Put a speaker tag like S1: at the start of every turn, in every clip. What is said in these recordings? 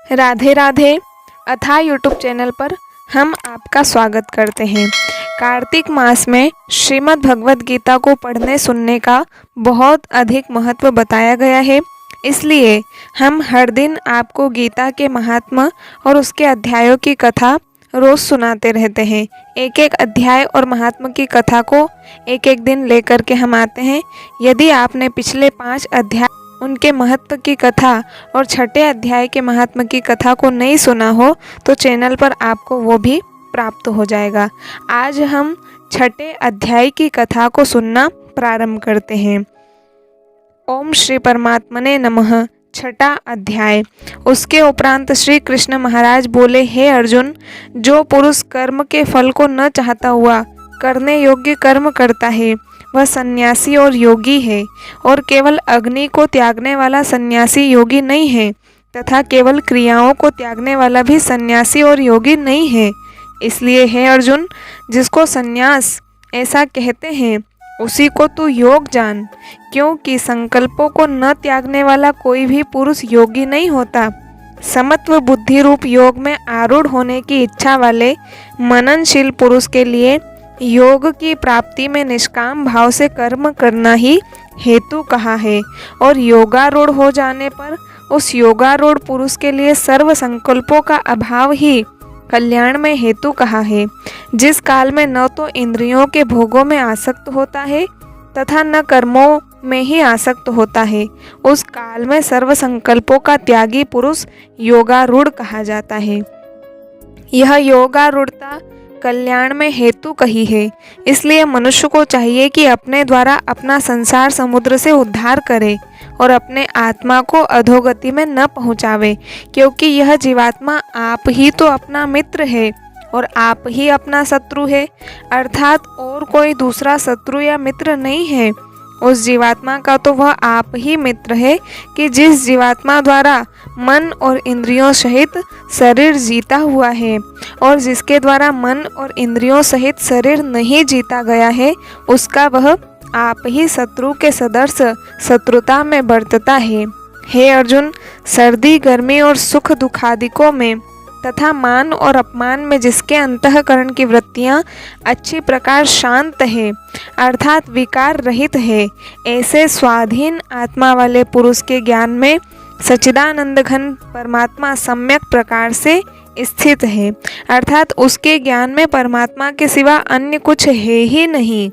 S1: राधे राधे अथा YouTube channel पर हम आपका स्वागत करते हैं। कार्तिक मास में श्रीमद् भगवद गीता को पढ़ने सुनने का बहुत अधिक महत्व बताया गया है। इसलिए हम हर दिन आपको गीता के महात्मा और उसके अध्यायों की कथा रोज़ सुनाते रहते हैं। एक एक अध्याय और महात्मा की कथा को एक एक दिन लेकर के हम आते हैं। यदि आपने पिछले 5 अध्याय उनके महत्व की कथा और छठे अध्याय के महात्मा की कथा को नहीं सुना हो तो चैनल पर आपको वो भी प्राप्त हो जाएगा। आज हम छठे अध्याय की कथा को सुनना प्रारंभ करते हैं। ओम श्री परमात्मने नमः। छठा अध्याय। उसके उपरांत श्री कृष्ण महाराज बोले, हे अर्जुन, जो पुरुष कर्म के फल को न चाहता हुआ करने योग्य कर्म करता है वह सन्यासी और योगी है, और केवल अग्नि को त्यागने वाला सन्यासी योगी नहीं है तथा केवल क्रियाओं को त्यागने वाला भी सन्यासी और योगी नहीं है। इसलिए हे अर्जुन, जिसको सन्यास ऐसा कहते हैं उसी को तू योग जान, क्योंकि संकल्पों को न त्यागने वाला कोई भी पुरुष योगी नहीं होता। समत्व बुद्धि रूप योग में आरूढ़ होने की इच्छा वाले मननशील पुरुष के लिए योग की प्राप्ति में निष्काम भाव से कर्म करना ही हेतु कहा है, और योगारूढ़ हो जाने पर उस योगारूढ़ पुरुष के लिए सर्व संकल्पों का अभाव ही कल्याण में हेतु कहा है। जिस काल में न तो इंद्रियों के भोगों में आसक्त होता है तथा न कर्मों में ही आसक्त होता है, उस काल में सर्व संकल्पों का त्यागी पुरुष योगारूढ़ कहा जाता है। यह योगारूढ़ता कल्याण में हेतु कही है। इसलिए मनुष्य को चाहिए कि अपने द्वारा अपना संसार समुद्र से उद्धार करे और अपने आत्मा को अधोगति में न पहुँचावे, क्योंकि यह जीवात्मा आप ही तो अपना मित्र है और आप ही अपना शत्रु है, अर्थात और कोई दूसरा शत्रु या मित्र नहीं है। उस जीवात्मा का तो वह आप ही मित्र है कि जिस जीवात्मा द्वारा मन और इंद्रियों सहित शरीर जीता हुआ है, और जिसके द्वारा मन और इंद्रियों सहित शरीर नहीं जीता गया है उसका वह आप ही शत्रु के सदृश शत्रुता में बरतता है। हे अर्जुन, सर्दी गर्मी और सुख दुखादिकों में तथा मान और अपमान में जिसके अंतःकरण की वृत्तियां अच्छी प्रकार शांत है अर्थात विकार रहित है, ऐसे स्वाधीन आत्मा वाले पुरुष के ज्ञान में सच्चिदानंद घन परमात्मा सम्यक प्रकार से स्थित है, अर्थात उसके ज्ञान में परमात्मा के सिवा अन्य कुछ है ही नहीं।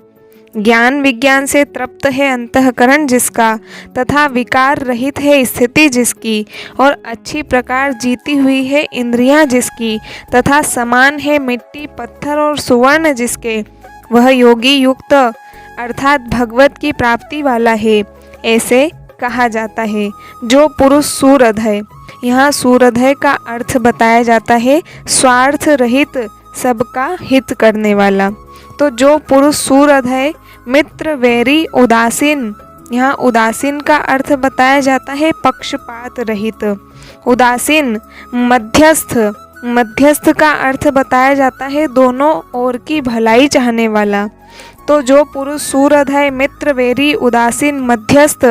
S1: ज्ञान विज्ञान से तृप्त है अंतःकरण जिसका, तथा विकार रहित है स्थिति जिसकी, और अच्छी प्रकार जीती हुई है इंद्रियां जिसकी, तथा समान है मिट्टी पत्थर और सुवर्ण जिसके, वह योगी युक्त अर्थात भगवत की प्राप्ति वाला है, ऐसे कहा जाता है। जो पुरुष सूरधय, यहाँ सूरधय का अर्थ बताया जाता है स्वार्थ रहित सबका हित करने वाला। तो जो पुरुष सूरधय मित्र वैरी उदासीन, यहाँ उदासीन का अर्थ बताया जाता है पक्षपात रहित। उदासीन मध्यस्थ, मध्यस्थ का अर्थ बताया जाता है दोनों ओर की भलाई चाहने वाला। तो जो पुरुष सूरधय मित्र वैरी उदासीन मध्यस्थ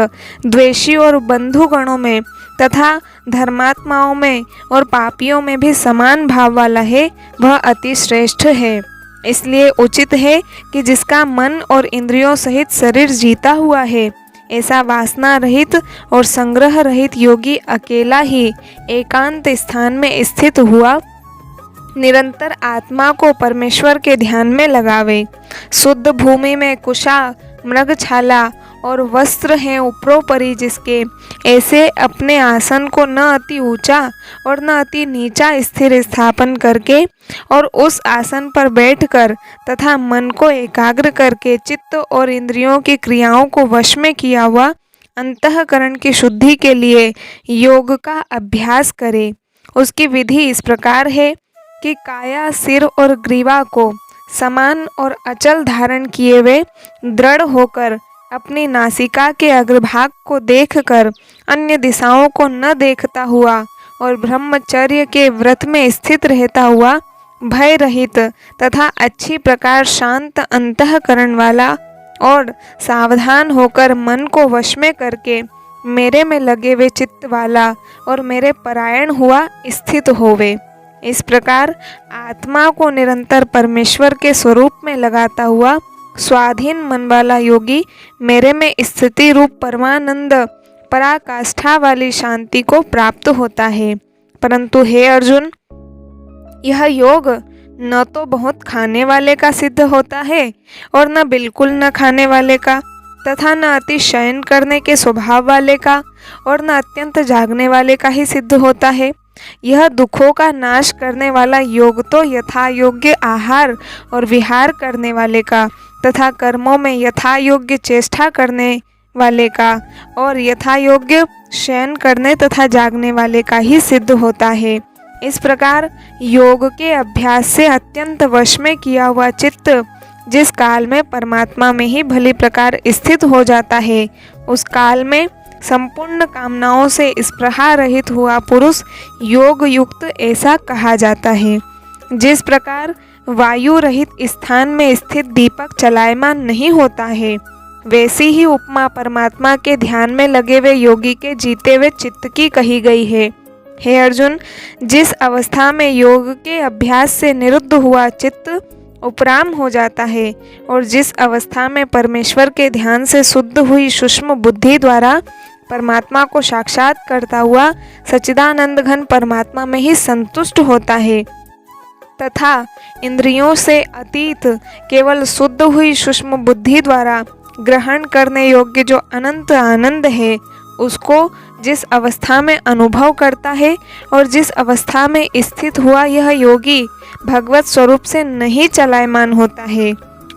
S1: द्वेषी और बंधुगणों में तथा धर्मात्माओं में और पापियों में भी समान भाव वाला है वह अति श्रेष्ठ है। इसलिए उचित है कि जिसका मन और इंद्रियों सहित शरीर जीता हुआ है ऐसा वासना रहित और संग्रह रहित योगी अकेला ही एकांत स्थान में स्थित हुआ निरंतर आत्मा को परमेश्वर के ध्यान में लगावे। शुद्ध भूमि में कुशा मृगछाला और वस्त्र हैं उपरोपरि जिसके, ऐसे अपने आसन को न अति ऊंचा और न अति नीचा स्थिर स्थापन करके और उस आसन पर बैठकर तथा मन को एकाग्र करके चित्त और इंद्रियों की क्रियाओं को वश में किया हुआ अंतःकरण की शुद्धि के लिए योग का अभ्यास करे। उसकी विधि इस प्रकार है कि काया सिर और ग्रीवा को समान और अचल धारण किए हुए दृढ़ होकर अपनी नासिका के अग्रभाग को देखकर अन्य दिशाओं को न देखता हुआ और ब्रह्मचर्य के व्रत में स्थित रहता हुआ भय रहित तथा अच्छी प्रकार शांत अंतःकरण वाला और सावधान होकर मन को वश में करके मेरे में लगे वे चित्त वाला और मेरे परायण हुआ स्थित होवे। इस प्रकार आत्मा को निरंतर परमेश्वर के स्वरूप में लगाता हुआ स्वाधीन मन वाला योगी मेरे में स्थिति रूप परमानंद पराकाष्ठा वाली शांति को प्राप्त होता है। परंतु हे अर्जुन, यह योग न तो बहुत खाने वाले का सिद्ध होता है और न बिल्कुल न खाने वाले का, तथा न अति शयन करने के स्वभाव वाले का और न अत्यंत जागने वाले का ही सिद्ध होता है। यह दुखों का नाश करने वाला योग तो यथा योग्य आहार और विहार करने वाले का तथा कर्मों में यथा योग्य चेष्टा करने वाले का और यथा योग्य शयन करने तथा जागने वाले का ही सिद्ध होता है। इस प्रकार योग के अभ्यास से अत्यंत वश में किया हुआ चित्त जिस काल में परमात्मा में ही भली प्रकार स्थित हो जाता है, उस काल में संपूर्ण कामनाओं से स्पृहा रहित हुआ पुरुष योग युक्त ऐसा कहा जाता है। जिस प्रकार वायु रहित स्थान में स्थित दीपक चलायमान नहीं होता है, वैसी ही उपमा परमात्मा के ध्यान में लगे हुए योगी के जीते हुए चित्त की कही गई है। हे अर्जुन, जिस अवस्था में योग के अभ्यास से निरुद्ध हुआ चित्त उपराम हो जाता है और जिस अवस्था में परमेश्वर के ध्यान से शुद्ध हुई सूक्ष्म बुद्धि द्वारा परमात्मा को साक्षात करता हुआ सच्चिदानंद घन परमात्मा में ही संतुष्ट होता है तथा इंद्रियों से अतीत केवल शुद्ध हुई सूक्ष्म बुद्धि द्वारा ग्रहण करने योग्य जो अनंत आनंद है, उसको जिस अवस्था में अनुभव करता है और जिस अवस्था में स्थित हुआ यह योगी भगवत स्वरूप से नहीं चलायमान होता है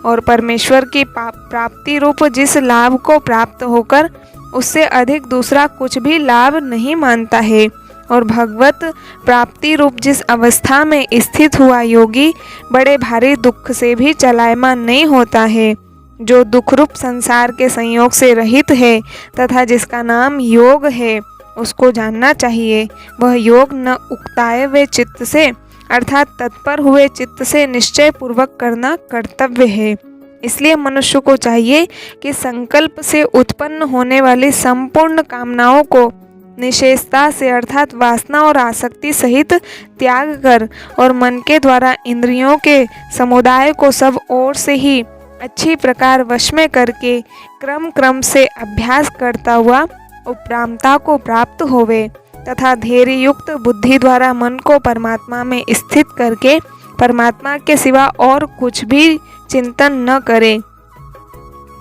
S1: और परमेश्वर की प्राप्ति रूप जिस लाभ को प्राप्त होकर उससे अधिक दूसरा कुछ भी लाभ नहीं मानता है और भगवत प्राप्ति रूप जिस अवस्था में स्थित हुआ योगी बड़े भारी दुख से भी चलायमान नहीं होता है, जो दुख रूप संसार के संयोग से रहित है तथा जिसका नाम योग है, उसको जानना चाहिए। वह योग न उकताए हुए चित्त से अर्थात तत्पर हुए चित्त से निश्चय पूर्वक करना कर्तव्य है। इसलिए मनुष्य को चाहिए कि संकल्प से उत्पन्न होने वाली संपूर्ण कामनाओं को निषेधता से अर्थात वासना और आसक्ति सहित त्याग कर और मन के द्वारा इंद्रियों के समुदाय को सब ओर से ही अच्छी प्रकार वश में करके क्रम क्रम से अभ्यास करता हुआ उपरामता को प्राप्त होवे तथा धैर्य युक्त बुद्धि द्वारा मन को परमात्मा में स्थित करके परमात्मा के सिवा और कुछ भी चिंतन न करे।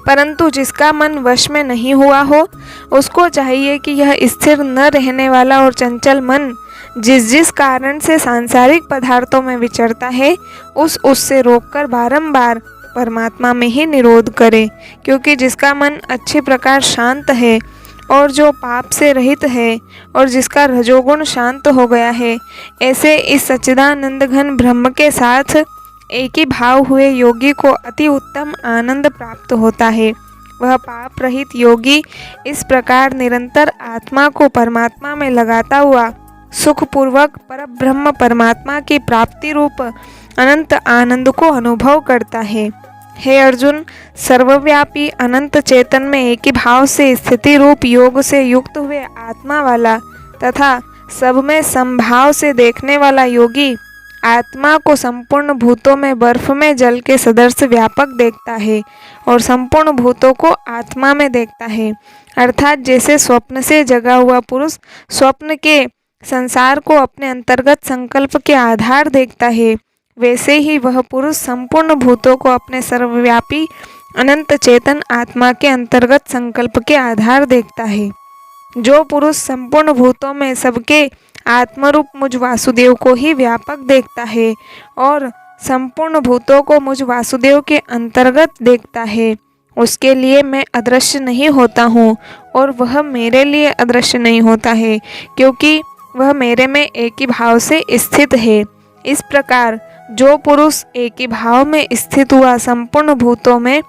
S1: परंतु जिसका मन वश में नहीं हुआ हो, उसको चाहिए कि यह स्थिर न रहने वाला और चंचल मन जिस जिस कारण से सांसारिक पदार्थों में विचरता है, उससे रोककर बारंबार परमात्मा में ही निरोध करे। क्योंकि जिसका मन अच्छी प्रकार शांत है और जो पाप से रहित है और जिसका रजोगुण शांत हो गया है, ऐसे इस सच्चिदानंद घन ब्रह्म के साथ एक ही भाव हुए योगी को अति उत्तम आनंद प्राप्त होता है। वह पाप रहित योगी इस प्रकार निरंतर आत्मा को परमात्मा में लगाता हुआ सुखपूर्वक परब्रह्म परमात्मा की प्राप्ति रूप अनंत आनंद को अनुभव करता है। हे अर्जुन, सर्वव्यापी अनंत चेतन में एक ही भाव से स्थिति रूप योग से युक्त हुए आत्मा वाला तथा सब में समभाव से देखने वाला योगी आत्मा को संपूर्ण भूतों में बर्फ में जल के सदृश व्यापक देखता है और संपूर्ण भूतों को आत्मा में देखता है। अर्थात जैसे स्वप्न से जगा हुआ पुरुष स्वप्न के संसार को अपने अंतर्गत संकल्प के आधार देखता है, वैसे ही वह पुरुष संपूर्ण भूतों को अपने सर्वव्यापी अनंत चेतन आत्मा के अंतर्गत संकल्प के आधार देखता है। जो पुरुष संपूर्ण भूतों में सबके आत्मरूप मुझ वासुदेव को ही व्यापक देखता है और संपूर्ण भूतों को मुझ वासुदेव के अंतर्गत देखता है, उसके लिए मैं अदृश्य नहीं होता हूँ और वह मेरे लिए अदृश्य नहीं होता है, क्योंकि वह मेरे में एक ही भाव से स्थित है। इस प्रकार जो पुरुष एक ही भाव में स्थित हुआ संपूर्ण भूतों में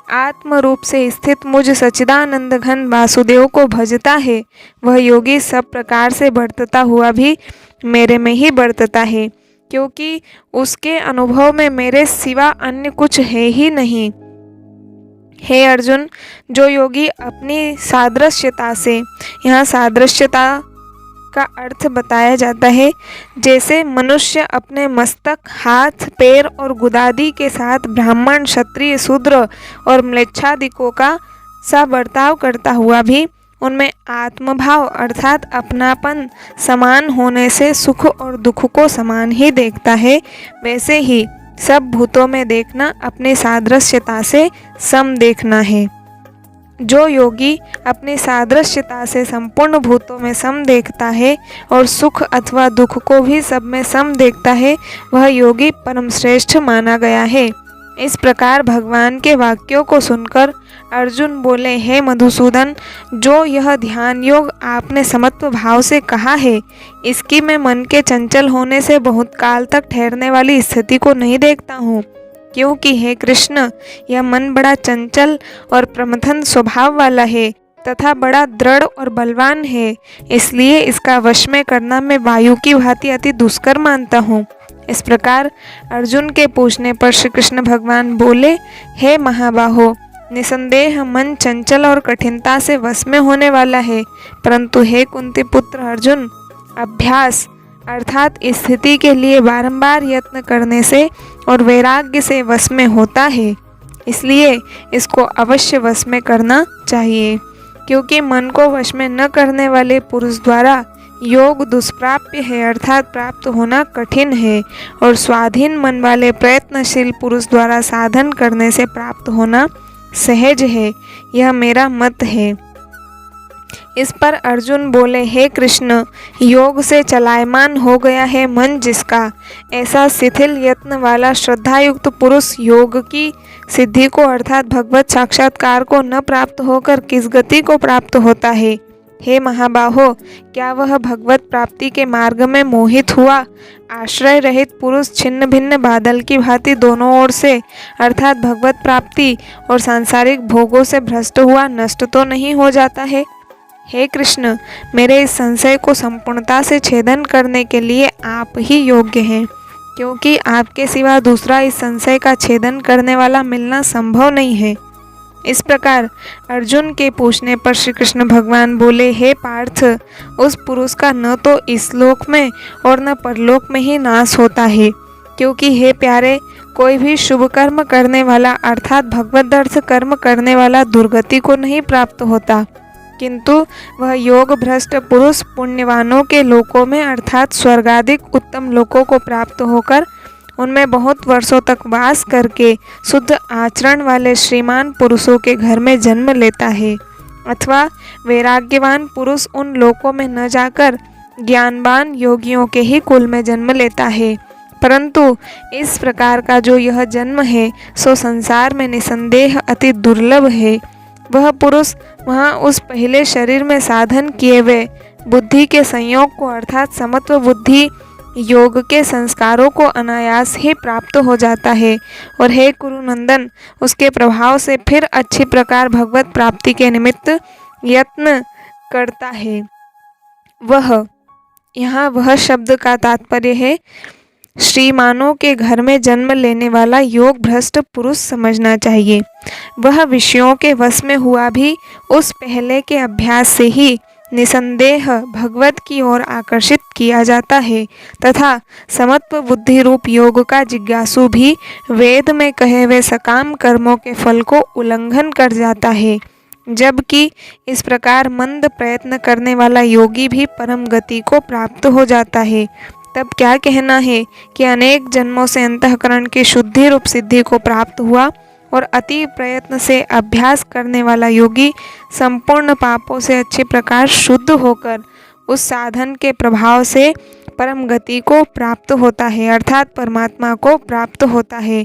S1: आत्म रूप से स्थित मुझ सच्चिदानंद घन वासुदेव को भजता है, वह योगी सब प्रकार से बढ़ता हुआ भी मेरे में ही बढ़ता है, क्योंकि उसके अनुभव में मेरे सिवा अन्य कुछ है ही नहीं। हे अर्जुन, जो योगी अपनी सादृश्यता से, यहाँ सादृश्यता का अर्थ बताया जाता है जैसे मनुष्य अपने मस्तक, हाथ, पैर और गुदादि के साथ ब्राह्मण, क्षत्रिय, शूद्र और म्लेच्छादिकों का सा बर्ताव करता हुआ भी उनमें आत्मभाव अर्थात अपनापन समान होने से सुख और दुख को समान ही देखता है, वैसे ही सब भूतों में देखना अपनी सादृश्यता से सम देखना है। जो योगी अपनी सादृश्यता से संपूर्ण भूतों में सम देखता है और सुख अथवा दुख को भी सब में सम देखता है, वह योगी परम श्रेष्ठ माना गया है। इस प्रकार भगवान के वाक्यों को सुनकर अर्जुन बोले, हे मधुसूदन, जो यह ध्यान योग आपने समत्व भाव से कहा है, इसकी मैं मन के चंचल होने से बहुत काल तक ठहरने वाली स्थिति को नहीं देखता हूँ, क्योंकि हे कृष्ण, यह मन बड़ा चंचल और प्रमथन स्वभाव वाला है तथा बड़ा दृढ़ और बलवान है, इसलिए इसका वश में करना मैं वायु की भांति अति दुष्कर मानता हूँ। इस प्रकार अर्जुन के पूछने पर श्री कृष्ण भगवान बोले, हे महाबाहो, निसंदेह मन चंचल और कठिनता से वश में होने वाला है, परंतु हे कुंती पुत्र अर्जुन, अभ्यास अर्थात स्थिति के लिए बारंबार यत्न करने से और वैराग्य से वश में होता है, इसलिए इसको अवश्य वश में करना चाहिए, क्योंकि मन को वश में न करने वाले पुरुष द्वारा योग दुष्प्राप्य है अर्थात प्राप्त होना कठिन है, और स्वाधीन मन वाले प्रयत्नशील पुरुष द्वारा साधन करने से प्राप्त होना सहज है, यह मेरा मत है। इस पर अर्जुन बोले, हे कृष्ण, योग से चलायमान हो गया है मन जिसका, ऐसा शिथिल यत्न वाला श्रद्धायुक्त पुरुष योग की सिद्धि को अर्थात भगवत साक्षात्कार को न प्राप्त होकर किस गति को प्राप्त होता है? हे महाबाहो, क्या वह भगवत प्राप्ति के मार्ग में मोहित हुआ आश्रय रहित पुरुष छिन्न भिन्न बादल की भांति दोनों ओर से अर्थात भगवत प्राप्ति और सांसारिक भोगों से भ्रष्ट हुआ नष्ट तो नहीं हो जाता है? हे कृष्ण, मेरे इस संशय को संपूर्णता से छेदन करने के लिए आप ही योग्य हैं, क्योंकि आपके सिवा दूसरा इस संशय का छेदन करने वाला मिलना संभव नहीं है। इस प्रकार अर्जुन के पूछने पर श्री कृष्ण भगवान बोले, हे पार्थ, उस पुरुष का न तो इस लोक में और न परलोक में ही नाश होता है, क्योंकि हे प्यारे, कोई भी शुभ कर्म करने वाला अर्थात भगवत अर्थ कर्म करने वाला दुर्गति को नहीं प्राप्त होता, किंतु वह योग भ्रष्ट पुरुष पुण्यवानों के लोकों में अर्थात स्वर्गादिक उत्तम लोकों को प्राप्त होकर उनमें बहुत वर्षों तक वास करके शुद्ध आचरण वाले श्रीमान पुरुषों के घर में जन्म लेता है, अथवा वैराग्यवान पुरुष उन लोकों में न जाकर ज्ञानवान योगियों के ही कुल में जन्म लेता है। परंतु इस प्रकार का जो यह जन्म है सो संसार में निसंदेह अति दुर्लभ है। वह पुरुष वहाँ उस पहले शरीर में साधन किए हुए बुद्धि के संयोग को अर्थात समत्व बुद्धि योग के संस्कारों को अनायास ही प्राप्त हो जाता है, और हे कुरुनंदन, उसके प्रभाव से फिर अच्छी प्रकार भगवत प्राप्ति के निमित्त यत्न करता है। वह, यहाँ वह शब्द का तात्पर्य है श्रीमानों के घर में जन्म लेने वाला योग भ्रष्ट पुरुष समझना चाहिए। वह विषयों के वश में हुआ भी उस पहले के अभ्यास से ही निसंदेह भगवत की ओर आकर्षित किया जाता है, तथा समत्व बुद्धि रूप योग का जिज्ञासु भी वेद में कहे हुए सकाम कर्मों के फल को उल्लंघन कर जाता है, जबकि इस प्रकार मंद प्रयत्न करने वाला योगी भी परम गति को प्राप्त हो जाता है। तब क्या कहना है कि अनेक जन्मों से अंतःकरण की शुद्धि रूप सिद्धि को प्राप्त हुआ और अति प्रयत्न से अभ्यास करने वाला योगी संपूर्ण पापों से अच्छी प्रकार शुद्ध होकर उस साधन के प्रभाव से परम गति को प्राप्त होता है अर्थात परमात्मा को प्राप्त होता है,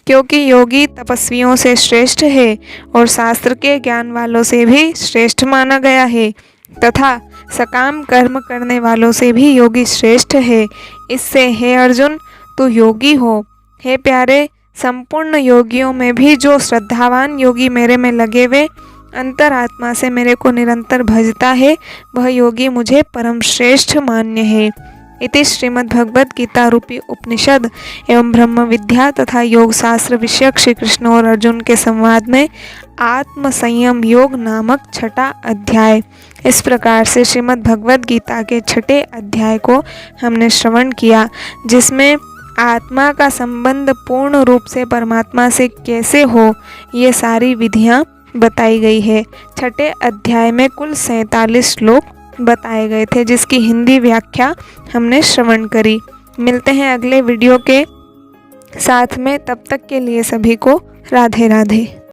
S1: क्योंकि योगी तपस्वियों से श्रेष्ठ है और शास्त्र के ज्ञान वालों से भी श्रेष्ठ माना गया है, तथा सकाम कर्म करने वालों से भी योगी श्रेष्ठ है। इससे हे अर्जुन, तू योगी हो। हे प्यारे, संपूर्ण योगियों में भी जो श्रद्धावान योगी मेरे में लगे हुए अंतरात्मा से मेरे को निरंतर भजता है, वह योगी मुझे परम श्रेष्ठ मान्य है। इति श्रीमद्भगवद गीता रूपी उपनिषद एवं ब्रह्म विद्या तथा योग शास्त्र विषयक श्री कृष्ण और अर्जुन के संवाद में आत्म संयम योग नामक छठा अध्याय। इस प्रकार से श्रीमद् भगवद गीता के छठे अध्याय को हमने श्रवण किया, जिसमें आत्मा का संबंध पूर्ण रूप से परमात्मा से कैसे हो, ये सारी विधियाँ बताई गई है। छठे अध्याय में कुल 47 श्लोक बताए गए थे, जिसकी हिंदी व्याख्या हमने श्रवण करी। मिलते हैं अगले वीडियो के साथ में, तब तक के लिए सभी को राधे राधे।